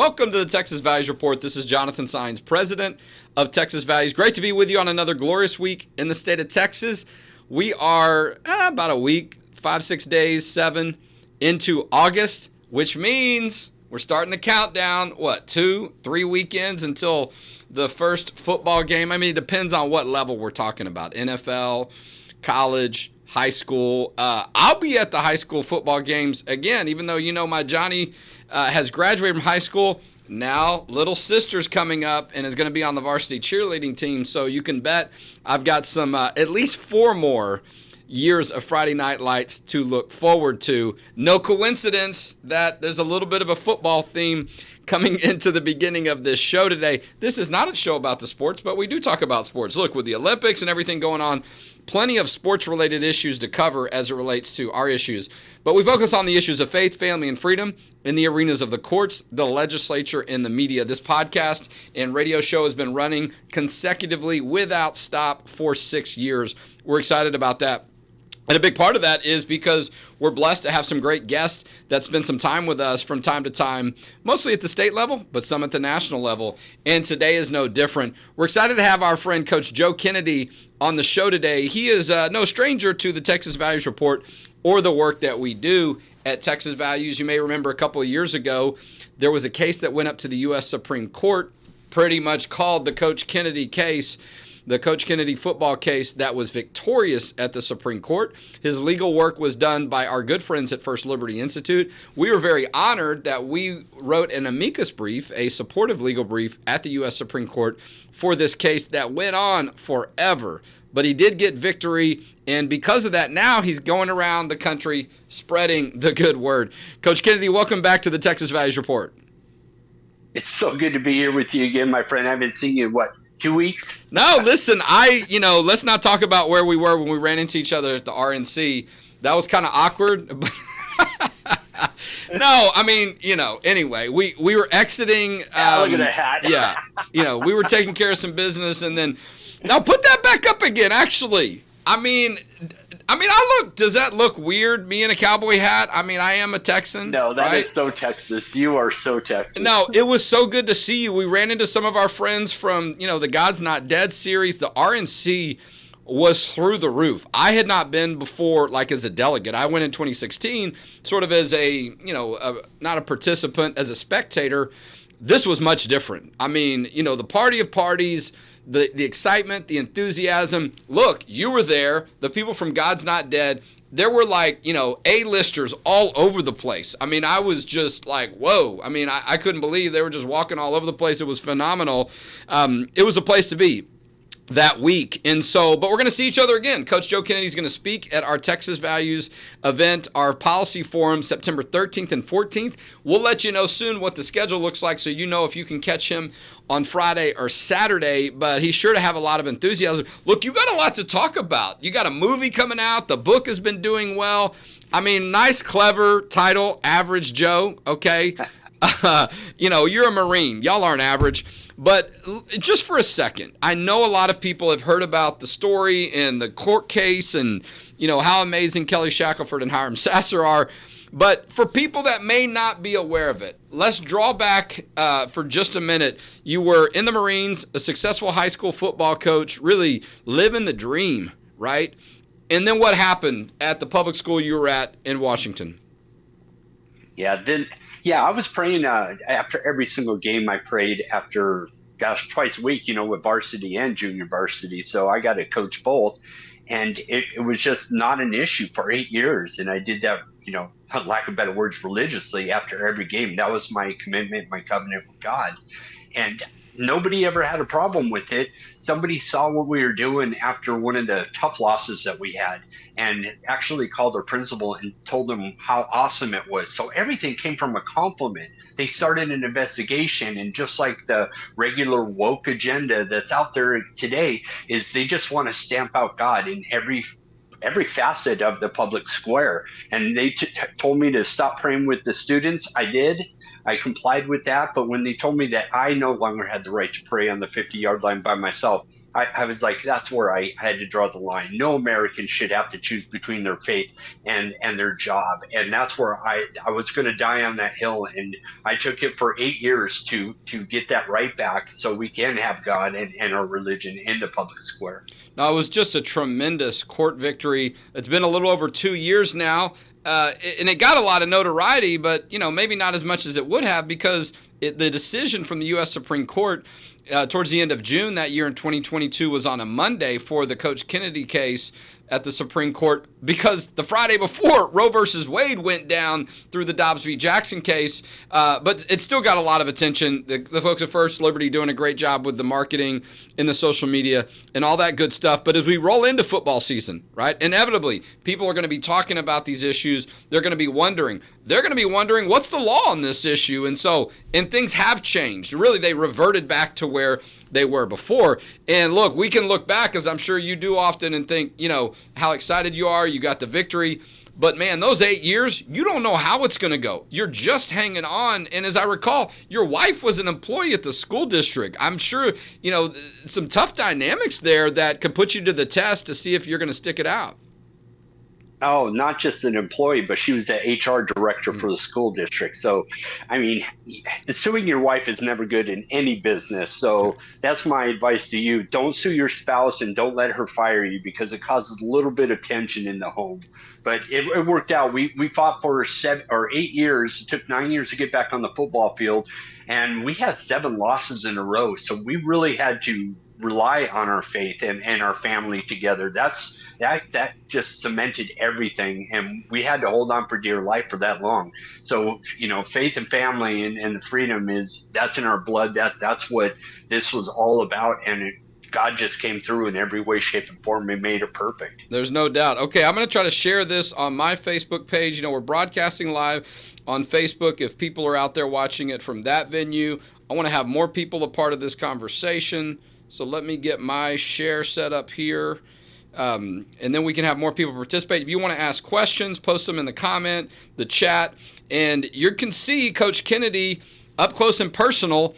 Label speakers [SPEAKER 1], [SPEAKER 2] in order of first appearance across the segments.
[SPEAKER 1] Welcome to the Texas Values Report. This is Jonathan Saenz, president of Texas Values. Great to be with you on another glorious week in the state of Texas. We are about a week, 5-6 days, 7 into August, which means we're starting the countdown, 2-3 weekends until the first football game. I mean, it depends on what level we're talking about, NFL, college, high school. I'll be at the high school football games again, even though, my Johnny has graduated from high school. Now, little sister's coming up and is going to be on the varsity cheerleading team. So you can bet I've got some at least 4 more years of Friday Night Lights to look forward to. No coincidence that there's a little bit of a football theme coming into the beginning of this show today. This is not a show about the sports, but we do talk about sports. Look, with the Olympics and everything going on, plenty of sports-related issues to cover as it relates to our issues. But we focus on the issues of faith, family, and freedom in the arenas of the courts, the legislature, and the media. This podcast and radio show has been running consecutively without stop for 6 years. We're excited about that. And a big part of that is because we're blessed to have some great guests that spend some time with us from time to time, mostly at the state level, but some at the national level. And today is no different. We're excited to have our friend Coach Joe Kennedy on the show today. He is no stranger to the Texas Values Report or the work that we do at Texas Values. You may remember a couple of years ago, there was a case that went up to the U.S. Supreme Court, pretty much called the Coach Kennedy case. The Coach Kennedy football case that was victorious at the Supreme Court. His legal work was done by our good friends at First Liberty Institute. We were very honored that we wrote an amicus brief, a supportive legal brief at the U.S. Supreme Court for this case that went on forever. But he did get victory, and because of that, now he's going around the country spreading the good word. Coach Kennedy, welcome back to the Texas Values Report.
[SPEAKER 2] It's so good to be here with you again, my friend. I haven't seen you, 2 weeks?
[SPEAKER 1] No, listen, let's not talk about where we were when we ran into each other at the RNC. That was kind of awkward. No, I mean, anyway, we were exiting.
[SPEAKER 2] Look at that hat.
[SPEAKER 1] Yeah, we were taking care of some business, and then, now put that back up again, actually. I mean, does that look weird, me in a cowboy hat? I mean, I am a Texan.
[SPEAKER 2] No, that is so Texas. You are so Texas.
[SPEAKER 1] No, it was so good to see you. We ran into some of our friends from, the God's Not Dead series. The RNC was through the roof. I had not been before, as a delegate. I went in 2016, sort of as a, not a participant, as a spectator. This was much different. I mean, the party of parties, the excitement, the enthusiasm. Look, you were there. The people from God's Not Dead, there were A-listers all over the place. I mean, I was just like, whoa. I mean, I couldn't believe they were just walking all over the place. It was phenomenal. It was a place to be that week. And so, but we're going to see each other again. Coach Joe Kennedy is going to speak at our Texas Values event, our policy forum, September 13th and 14th. We'll let you know soon what the schedule looks like so you know if you can catch him on Friday or Saturday, but he's sure to have a lot of enthusiasm. Look, you got a lot to talk about. You got a movie coming out. The book has been doing well. I mean, nice, clever title, Average Joe, okay? You're a Marine. Y'all aren't average. But just for a second, I know a lot of people have heard about the story and the court case and, how amazing Kelly Shackelford and Hiram Sasser are. But for people that may not be aware of it, let's draw back for just a minute. You were in the Marines, a successful high school football coach, really living the dream, right? And then what happened at the public school you were at in Washington?
[SPEAKER 2] I was praying after every single game. I prayed after, twice a week, with varsity and junior varsity. So I got to coach both. And it was just not an issue for 8 years. And I did that, for lack of better words, religiously after every game. That was my commitment, my covenant with God. And nobody ever had a problem with it. Somebody saw what we were doing after one of the tough losses that we had and actually called our principal and told them how awesome it was. So everything came from a compliment. They started an investigation, and just like the regular woke agenda that's out there today is they just want to stamp out God in every facet of the public square. And they told me to stop praying with the students. I did. I complied with that. But when they told me that I no longer had the right to pray on the 50-yard line by myself, I was like, that's where I had to draw the line. No American should have to choose between their faith and their job. And that's where I was going to die on that hill. And I took it for 8 years to get that right back so we can have God and our religion in the public square.
[SPEAKER 1] Now, it was just a tremendous court victory. It's been a little over 2 years now. And it got a lot of notoriety, but maybe not as much as it would have, because the decision from the U.S. Supreme Court towards the end of June that year in 2022 was on a Monday for the Coach Kennedy case at the Supreme Court, because the Friday before Roe versus Wade went down through the Dobbs v. Jackson case. But it still got a lot of attention. The folks at First Liberty doing a great job with the marketing and the social media and all that good stuff. But as we roll into football season, right, inevitably people are going to be talking about these issues. They're going to be wondering. What's the law on this issue? And things have changed. Really, they reverted back to where they were before. And look, we can look back, as I'm sure you do often, and think, how excited you are. You got the victory. But man, those 8 years, you don't know how it's going to go. You're just hanging on. And as I recall, your wife was an employee at the school district. I'm sure, some tough dynamics there that could put you to the test to see if you're going to stick it out.
[SPEAKER 2] Oh, not just an employee, but she was the HR director for the school district. So, I mean, suing your wife is never good in any business. So that's my advice to you. Don't sue your spouse and don't let her fire you, because it causes a little bit of tension in the home. But it worked out. We fought for 7 or 8 years. It took 9 years to get back on the football field. And we had 7 losses in a row. So we really had to rely on our faith and our family together. That just cemented everything, and we had to hold on for dear life for that long. So faith and family and freedom that's in our blood. That's what this was all about, and God just came through in every way, shape, and form and made it perfect.
[SPEAKER 1] There's no doubt. Okay, I'm going to try to share this on my Facebook page. We're broadcasting live on Facebook. If people are out there watching it from that venue, I want to have more people a part of this conversation. So let me get my share set up here, and then we can have more people participate. If you want to ask questions, post them in the chat, and you can see Coach Kennedy up close and personal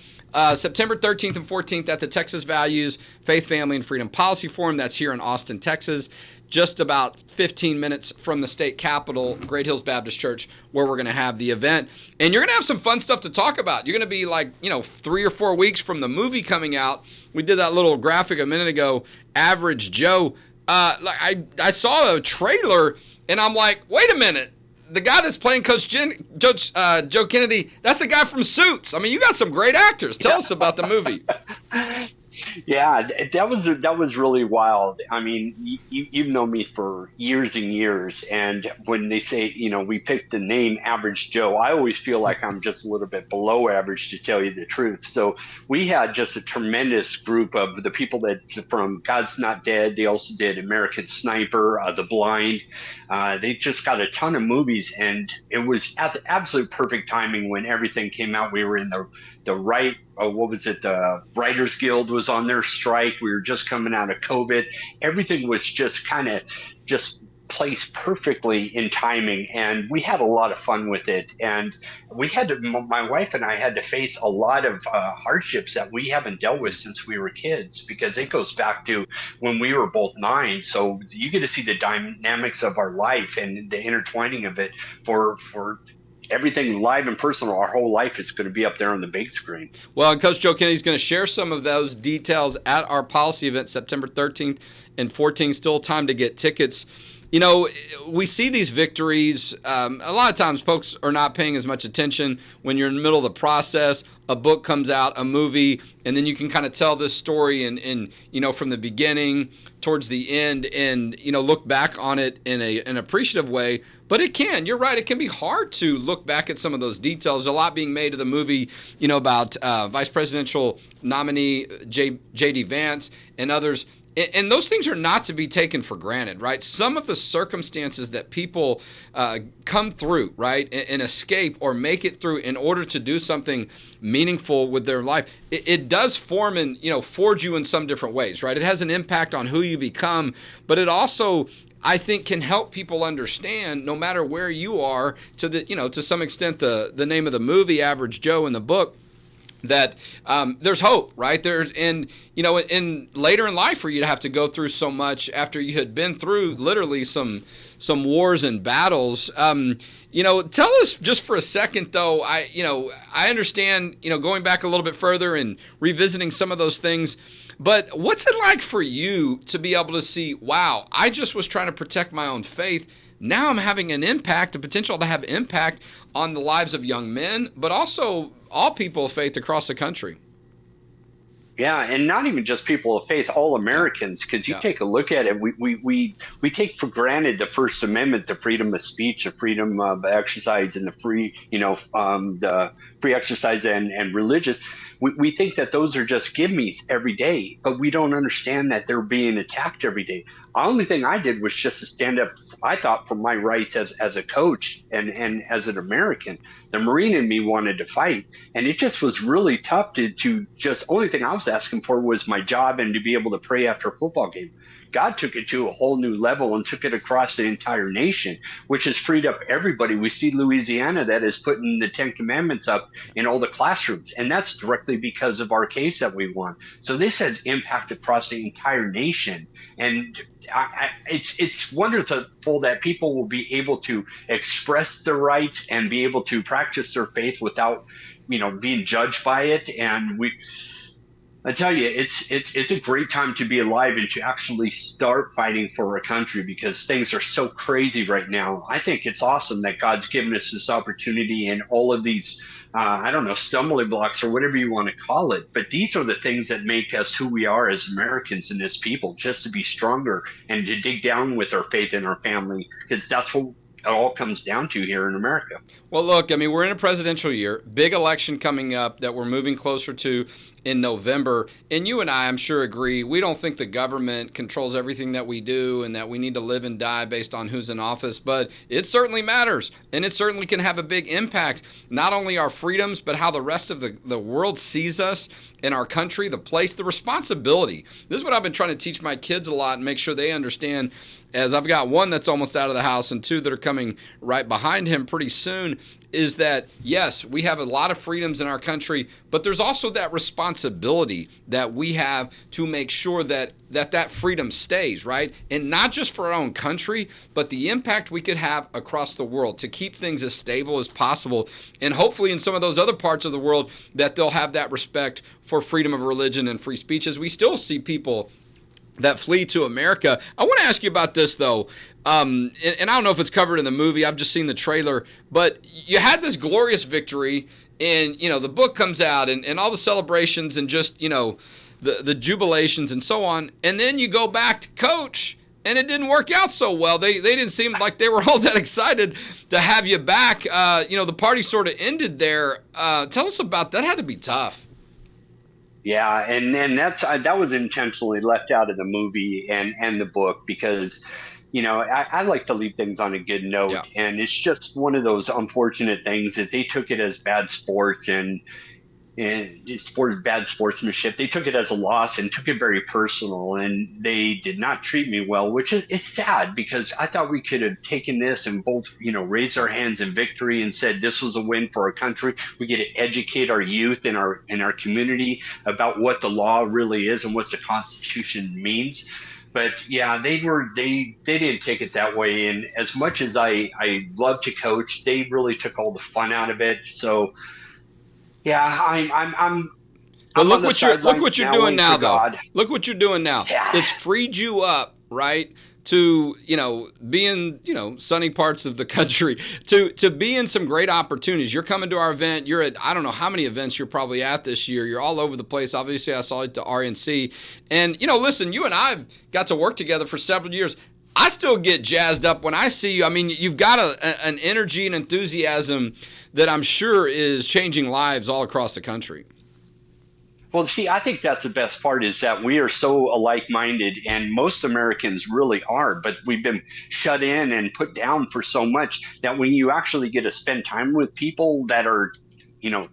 [SPEAKER 1] September 13th and 14th at the Texas Values, Faith, Family, and Freedom Policy Forum. That's here in Austin, Texas, just about 15 minutes from the state capitol, Great Hills Baptist Church, where we're going to have the event. And you're going to have some fun stuff to talk about. You're going to be 3 or 4 weeks from the movie coming out. We did that little graphic a minute ago, Average Joe. I saw a trailer, and I'm like, wait a minute. The guy that's playing Coach Joe Kennedy, that's the guy from Suits. I mean, you got some great actors. Tell us about the movie.
[SPEAKER 2] Yeah, that was really wild. I mean, you've known me for years and years, and when they say, we picked the name Average Joe, I always feel like I'm just a little bit below average, to tell you the truth. So we had just a tremendous group of the people that from God's Not Dead. They also did American Sniper, The Blind. They just got a ton of movies, and it was at the absolute perfect timing when everything came out. We were in the right, the Writers Guild was on their strike. We were just coming out of COVID. Everything was just kind of just placed perfectly in timing, and we had a lot of fun with it. And my wife and I had to face a lot of hardships that we haven't dealt with since we were kids, because it goes back to when we were both 9. So you get to see the dynamics of our life and the intertwining of it for everything live and personal. Our whole life is going to be up there on the big screen.
[SPEAKER 1] Well, and Coach Joe Kennedy's going to share some of those details at our policy event September 13th and 14th. Still time to get tickets. We see these victories. A lot of times folks are not paying as much attention when you're in the middle of the process. A book comes out, a movie, and then you can kind of tell this story and from the beginning towards the end, and look back on it in an appreciative way. But you're right, it can be hard to look back at some of those details. There's a lot being made of the movie, about vice presidential nominee J.D. Vance and others. And those things are not to be taken for granted, right? Some of the circumstances that people come through, right, and escape or make it through in order to do something meaningful with their life, it does form and, forge you in some different ways, right? It has an impact on who you become, but it also, I think, can help people understand, no matter where you are, to some extent, the name of the movie, Average Joe, in the book, that there's hope, right? There's, and in later in life for you to have to go through so much after you had been through literally some wars and battles. Tell us just for a second though. I understand, going back a little bit further and revisiting some of those things. But what's it like for you to be able to see, wow, I just was trying to protect my own faith. Now I'm having an impact, the potential to have impact on the lives of young men, but also all people of faith across the country.
[SPEAKER 2] Yeah, and not even just people of faith, all Americans, because you take a look at it, we take for granted the First Amendment, the freedom of speech, the freedom of exercise, and the free exercise and religious. We think that those are just gimmies every day, but we don't understand that they're being attacked every day. The only thing I did was just to stand up, I thought, for my rights as a coach and as an American. The Marine in me wanted to fight, and it just was really tough to just, only thing I was asking for was my job and to be able to pray after a football game. God took it to a whole new level and took it across the entire nation, which has freed up everybody. We see Louisiana that is putting the 10 Commandments up in all the classrooms, and that's directly because of our case that we won. So this has impact across the entire nation, and it's wonderful that people will be able to express their rights and be able to practice their faith without, being judged by it. And I tell you, it's a great time to be alive and to actually start fighting for a country, because things are so crazy right now. I think it's awesome that God's given us this opportunity and all of these, stumbling blocks or whatever you want to call it. But these are the things that make us who we are as Americans and as people, just to be stronger and to dig down with our faith in our family, because that's what it all comes down to here in America.
[SPEAKER 1] Well, look, we're in a presidential year, big election coming up that we're moving closer to in November. And you and I'm sure agree, we don't think the government controls everything that we do and that we need to live and die based on who's in office, but it certainly matters. And it certainly can have a big impact, not only our freedoms, but how the rest of the world sees us in our country, the place, the responsibility. This is what I've been trying to teach my kids a lot and make sure they understand, as I've got one that's almost out of the house and two that are coming right behind him pretty soon, is that, yes, we have a lot of freedoms in our country, but there's also that responsibility that we have to make sure that freedom stays, right? And not just for our own country, but the impact we could have across the world to keep things as stable as possible. And hopefully in some of those other parts of the world that they'll have that respect for freedom of religion and free speech, as we still see people that flee to America. I want to ask you about this, though. And I don't know if it's covered in the movie. I've just seen the trailer. But you had this glorious victory, and, the book comes out, and all the celebrations and just, the jubilations and so on. And then you go back to coach, and it didn't work out so well. They didn't seem like they were all that excited to have you back. The party sort of ended there. Tell us about that. Had to be tough.
[SPEAKER 2] Yeah, and that was intentionally left out of the movie and the book, because, I like to leave things on a good note. Yeah. And it's just one of those unfortunate things that they took it as bad sports and bad sportsmanship. They took it as a loss and took it very personal, and they did not treat me well, which is sad, because I thought we could have taken this and both, raised our hands in victory and said this was a win for our country. We get to educate our youth in our community about what the law really is and what the Constitution means. But yeah, they didn't take it that way. And as much as I love to coach, they really took all the fun out of it. So yeah,
[SPEAKER 1] But look what you're doing now, though.
[SPEAKER 2] God.
[SPEAKER 1] Look what you're doing now. Yeah. It's freed you up, right, to be in sunny parts of the country, to be in some great opportunities. You're coming to our event. You're at, I don't know how many events you're probably at this year. You're all over the place. Obviously, I saw you at the RNC, and listen, you and I've got to work together for several years. I still get jazzed up when I see you. You've got an energy and enthusiasm that I'm sure is changing lives all across the country.
[SPEAKER 2] Well, see, I think that's the best part, is that we are so alike-minded, and most Americans really are, but we've been shut in and put down for so much that when you actually get to spend time with people that are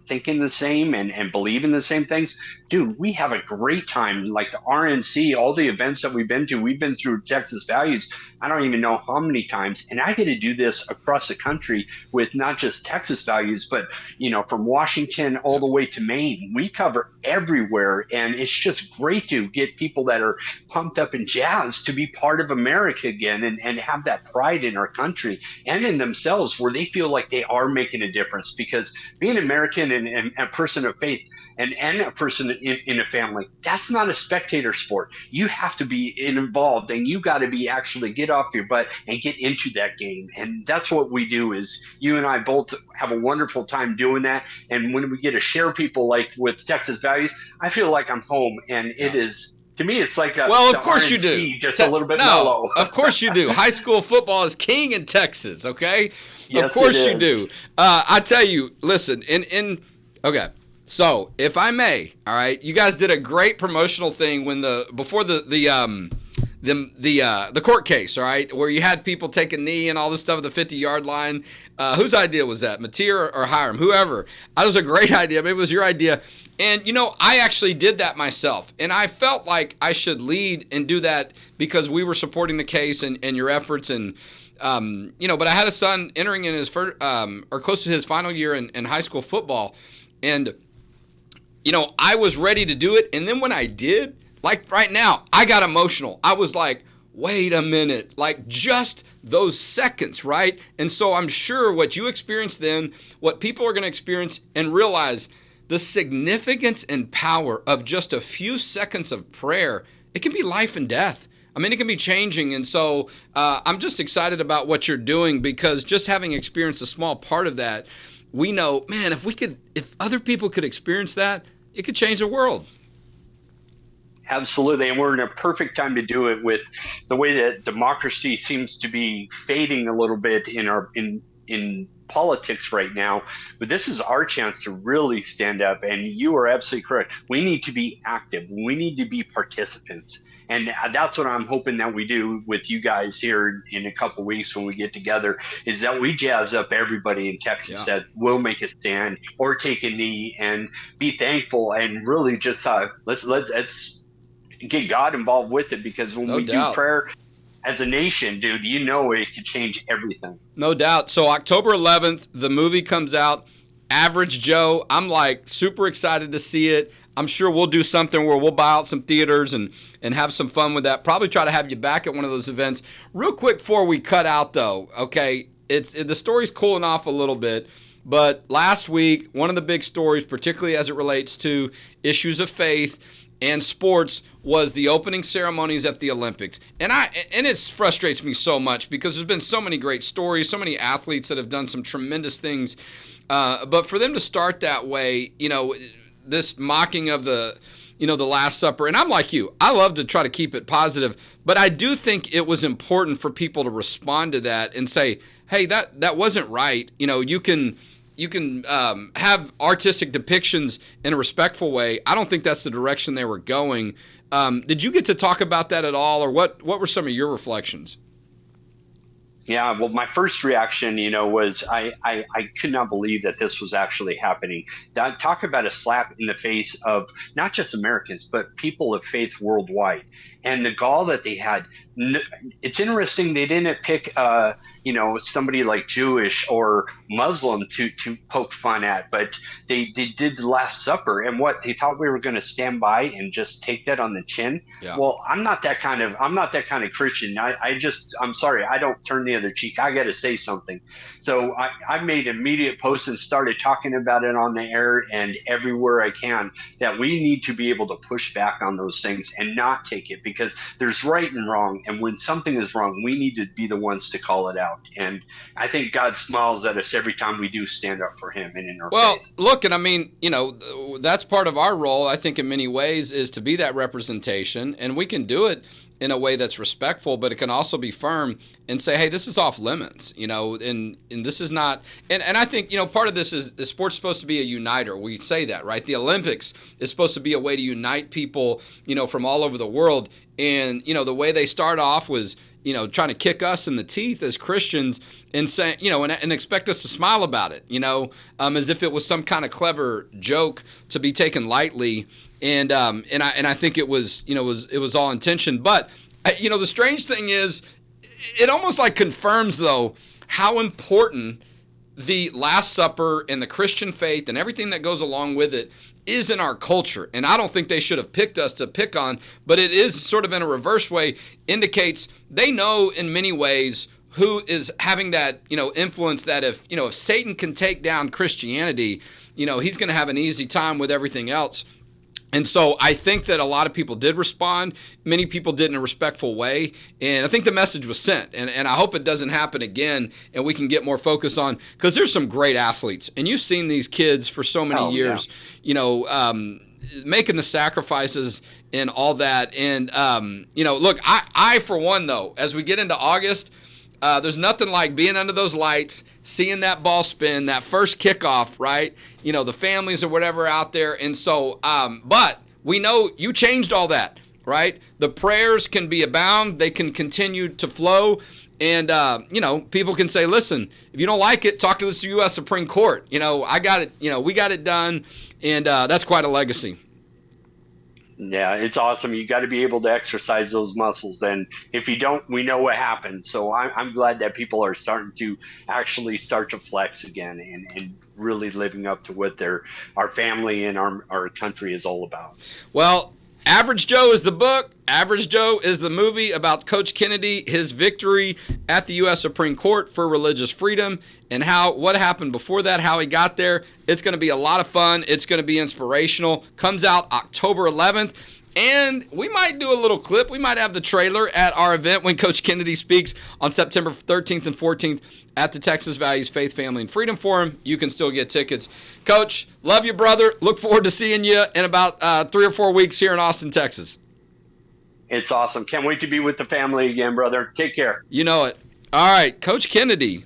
[SPEAKER 2] thinking the same and believe in the same things, dude, we have a great time. Like the RNC, all the events that we've been to, we've been through Texas Values. I don't even know how many times. And I get to do this across the country with not just Texas Values, but, from Washington all the way to Maine. We cover everywhere. And it's just great to get people that are pumped up and jazzed to be part of America again and have that pride in our country and in themselves where they feel like they are making a difference. Because being American and a person of faith and a person in a family, that's not a spectator sport. You have to be involved, and you got to be actually get off your butt and get into that game. And that's what we do. Is you and I both have a wonderful time doing that. And when we get to share people like with Texas Values, I feel like I'm home. And it is, to me, it's like
[SPEAKER 1] of course you do.
[SPEAKER 2] Just a little bit mellow.
[SPEAKER 1] Of course you do. High school football is king in Texas. Okay,
[SPEAKER 2] yes,
[SPEAKER 1] of course you do. I tell you, listen. Okay. So, if I may, all right, you guys did a great promotional thing before the court case, all right, where you had people take a knee and all this stuff at the 50-yard line. Whose idea was that? Mateer or Hiram? Whoever. That was a great idea. Maybe it was your idea. And, I actually did that myself. And I felt like I should lead and do that because we were supporting the case and your efforts. And, but I had a son entering in his first, or close to his final year in high school football. And, I was ready to do it. And then when I did, like right now, I got emotional. I was like, wait a minute, like just those seconds, right? And so I'm sure what you experienced then, what people are going to experience and realize the significance and power of just a few seconds of prayer, it can be life and death. I mean, it can be changing. And so I'm just excited about what you're doing because just having experienced a small part of that, we know, man, if other people could experience that, it could change the world.
[SPEAKER 2] Absolutely. And we're in a perfect time to do it with the way that democracy seems to be fading a little bit in politics right now. But this is our chance to really stand up. And you are absolutely correct. We need to be active. We need to be participants. And that's what I'm hoping that we do with you guys here in a couple of weeks when we get together, is that we jazz up everybody in Texas that will make a stand or take a knee and be thankful and really just let's get God involved with it, because when we do prayer as a nation, dude, it could change everything.
[SPEAKER 1] No doubt. So October 11th, the movie comes out. Average Joe, I'm like super excited to see it. I'm sure we'll do something where we'll buy out some theaters and have some fun with that. Probably try to have you back at one of those events. Real quick before we cut out, though, okay, the story's cooling off a little bit, but last week, one of the big stories, particularly as it relates to issues of faith and sports, was the opening ceremonies at the Olympics. And it frustrates me so much because there's been so many great stories, so many athletes that have done some tremendous things. But for them to start that way, this mocking of the Last Supper, and I'm like you, I love to try to keep it positive, but I do think it was important for people to respond to that and say, hey, that wasn't right. You can have artistic depictions in a respectful way. I don't think that's the direction they were going. Did you get to talk about that at all, or what were some of your reflections?
[SPEAKER 2] Yeah, well, my first reaction, was I could not believe that this was actually happening. Talk about a slap in the face of not just Americans, but people of faith worldwide. And the gall that they had. It's interesting they didn't pick, somebody like Jewish or Muslim to poke fun at, but they did the Last Supper, and what they thought we were going to stand by and just take that on the chin. Yeah. Well, I'm not that kind of Christian. I'm sorry, I don't turn the other cheek. I got to say something. So I made immediate posts and started talking about it on the air and everywhere I can, that we need to be able to push back on those things and not take it, because there's right and wrong. And when something is wrong, we need to be the ones to call it out. And I think God smiles at us every time we do stand up for him and in our faith.
[SPEAKER 1] Look, and I mean, that's part of our role, I think, in many ways, is to be that representation. And we can do it in a way that's respectful, but it can also be firm and say, hey, this is off limits, and this is not. And I think, part of this is sports supposed to be a uniter. We say that, right? The Olympics is supposed to be a way to unite people, from all over the world. And, the way they start off was, trying to kick us in the teeth as Christians and say, and expect us to smile about it, as if it was some kind of clever joke to be taken lightly. And I think it was it was all intention. But the strange thing is, it almost like confirms though how important the Last Supper and the Christian faith and everything that goes along with it is in our culture. And I don't think they should have picked us to pick on, but it is sort of in a reverse way indicates they know in many ways who is having that, influence, that if Satan can take down Christianity, he's going to have an easy time with everything else. And so I think that a lot of people did respond. Many people did in a respectful way. And I think the message was sent. And I hope it doesn't happen again and we can get more focus on, because there's some great athletes. And you've seen these kids for so many years, making the sacrifices and all that. And, look, I, for one, though, as we get into August, there's nothing like being under those lights, seeing that ball spin, that first kickoff, right? The families or whatever out there. And so, but we know you changed all that, right? The prayers can be abound. They can continue to flow. And, people can say, listen, if you don't like it, talk to the U.S. Supreme Court. I got it. We got it done. And that's quite a legacy.
[SPEAKER 2] Yeah, it's awesome. You got to be able to exercise those muscles. And if you don't, we know what happens. So I'm glad that people are starting to actually start to flex again and really living up to what our family and our country is all about. Well,
[SPEAKER 1] Average Joe is the book. Average Joe is the movie about Coach Kennedy, his victory at the U.S. Supreme Court for religious freedom, and what happened before that, how he got there. It's going to be a lot of fun. It's going to be inspirational. Comes out October 11th. And we might do a little clip. We might have the trailer at our event when Coach Kennedy speaks on September 13th and 14th at the Texas Values Faith, Family, and Freedom Forum. You can still get tickets. Coach, love you, brother. Look forward to seeing you in about 3 or 4 weeks here in Austin, Texas.
[SPEAKER 2] It's awesome. Can't wait to be with the family again, brother. Take care.
[SPEAKER 1] You know it. All right, Coach Kennedy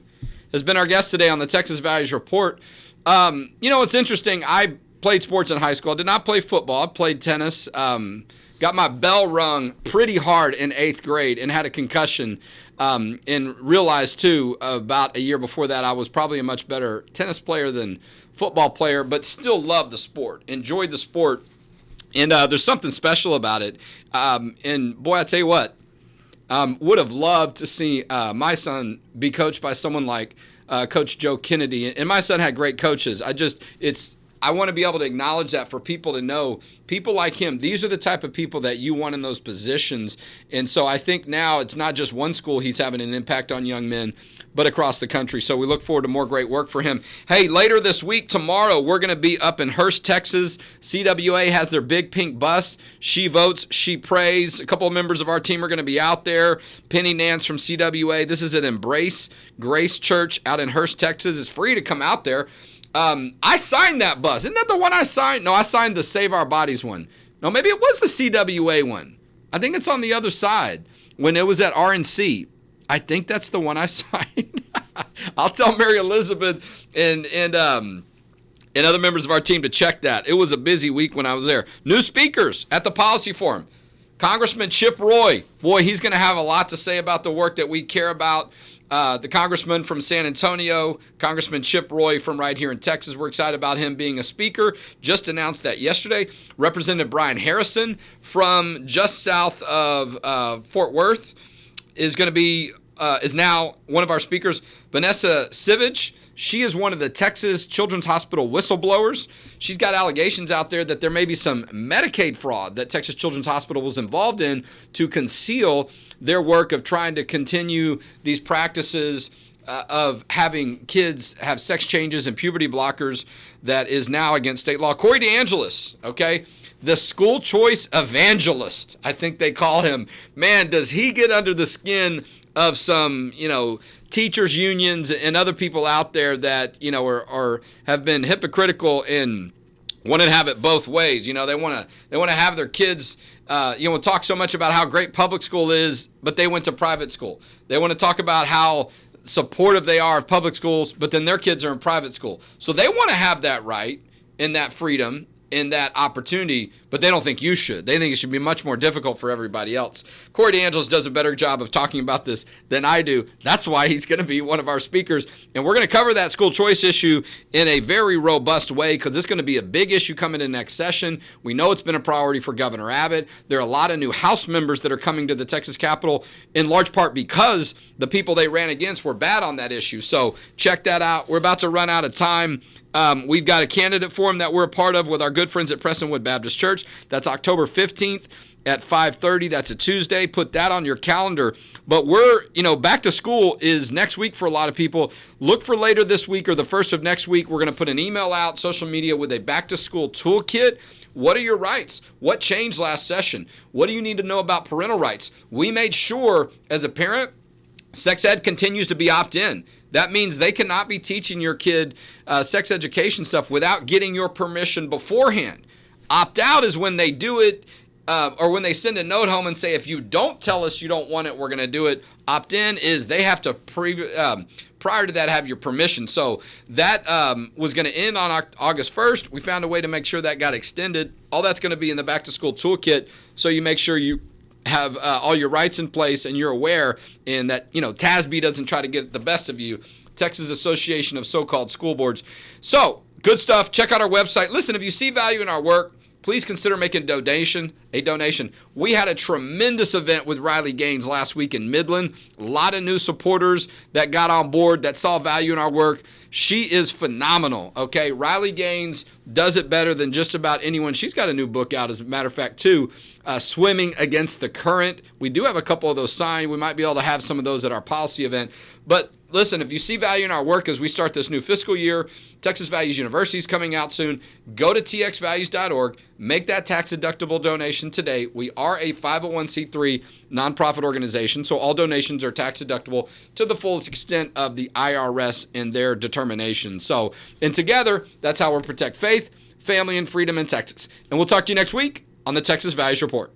[SPEAKER 1] has been our guest today on the Texas Values Report. It's interesting. I played sports in high school. I did not play football. I played tennis. Got my bell rung pretty hard in 8th grade and had a concussion. And realized, too, about a year before that, I was probably a much better tennis player than football player, but still loved the sport, enjoyed the sport. And there's something special about it. And, boy, I tell you what, would have loved to see my son be coached by someone like Coach Joe Kennedy. And my son had great coaches. I want to be able to acknowledge that for people to know people like him. These are the type of people that you want in those positions. And so I think now it's not just one school he's having an impact on young men, but across the country. So we look forward to more great work for him. Hey, later this week, tomorrow, we're going to be up in Hurst, Texas. CWA has their big pink bus. She votes, she prays. A couple of members of our team are going to be out there. Penny Nance from CWA. This is at Embrace Grace Church out in Hurst, Texas. It's free to come out there. I signed that bus. Isn't that the one I signed? No, I signed the Save Our Bodies one. No, maybe it was the CWA one. I think it's on the other side when it was at RNC. I think that's the one I signed. I'll tell Mary Elizabeth and other members of our team to check that. It was a busy week when I was there. New speakers at the Policy Forum. Congressman Chip Roy. Boy, he's going to have a lot to say about the work that we care about. The congressman from San Antonio, Congressman Chip Roy from right here in Texas. We're excited about him being a speaker. Just announced that yesterday. Representative Brian Harrison from just south of Fort Worth is going to be is now one of our speakers. Vanessa Sivich, she is one of the Texas Children's Hospital whistleblowers. She's got allegations out there that there may be some Medicaid fraud that Texas Children's Hospital was involved in to conceal their work of trying to continue these practices of having kids have sex changes and puberty blockers that is now against state law. Corey DeAngelis, okay? The school choice evangelist, I think they call him. Man, does he get under the skin of some, teachers unions and other people out there that, are have been hypocritical and want to have it both ways. They want to have their kids, talk so much about how great public school is, but they went to private school. They want to talk about how supportive they are of public schools, but then their kids are in private school. So they want to have that right and that freedom and that opportunity, but they don't think you should. They think it should be much more difficult for everybody else. Corey DeAngelis does a better job of talking about this than I do. That's why he's going to be one of our speakers. And we're going to cover that school choice issue in a very robust way because it's going to be a big issue coming in next session. We know it's been a priority for Governor Abbott. There are a lot of new House members that are coming to the Texas Capitol in large part because the people they ran against were bad on that issue. So check that out. We're about to run out of time. We've got a candidate forum that we're a part of with our good friends at Prestonwood Baptist Church. That's October 15th at 5:30. That's a Tuesday. Put that on your calendar. But back to school is next week for a lot of people. Look for later this week or the first of next week. We're going to put an email out, social media, with a back to school toolkit. What are your rights? What changed last session? What do you need to know about parental rights? We made sure as a parent, sex ed continues to be opt-in. That means they cannot be teaching your kid sex education stuff without getting your permission beforehand. Opt-out is when they do it or when they send a note home and say, if you don't tell us you don't want it, we're going to do it. Opt-in is they have to, prior to that, have your permission. So that was going to end on August 1st. We found a way to make sure that got extended. All that's going to be in the back-to-school toolkit, so you make sure you have all your rights in place and you're aware and that, TASB doesn't try to get the best of you, Texas Association of So-Called School Boards. So, good stuff. Check out our website. Listen, if you see value in our work, please consider making a donation. We had a tremendous event with Riley Gaines last week in Midland. A lot of new supporters that got on board, that saw value in our work. She is phenomenal, okay? Riley Gaines does it better than just about anyone. She's got a new book out, as a matter of fact, too, Swimming Against the Current. We do have a couple of those signed. We might be able to have some of those at our policy event. But listen, if you see value in our work as we start this new fiscal year, Texas Values University is coming out soon. Go to txvalues.org. Make that tax-deductible donation today. We are a 501c3 nonprofit organization, so all donations are tax-deductible to the fullest extent of the IRS and their determination. So, and together, that's how we'll protect faith, family, and freedom in Texas. And we'll talk to you next week on the Texas Values Report.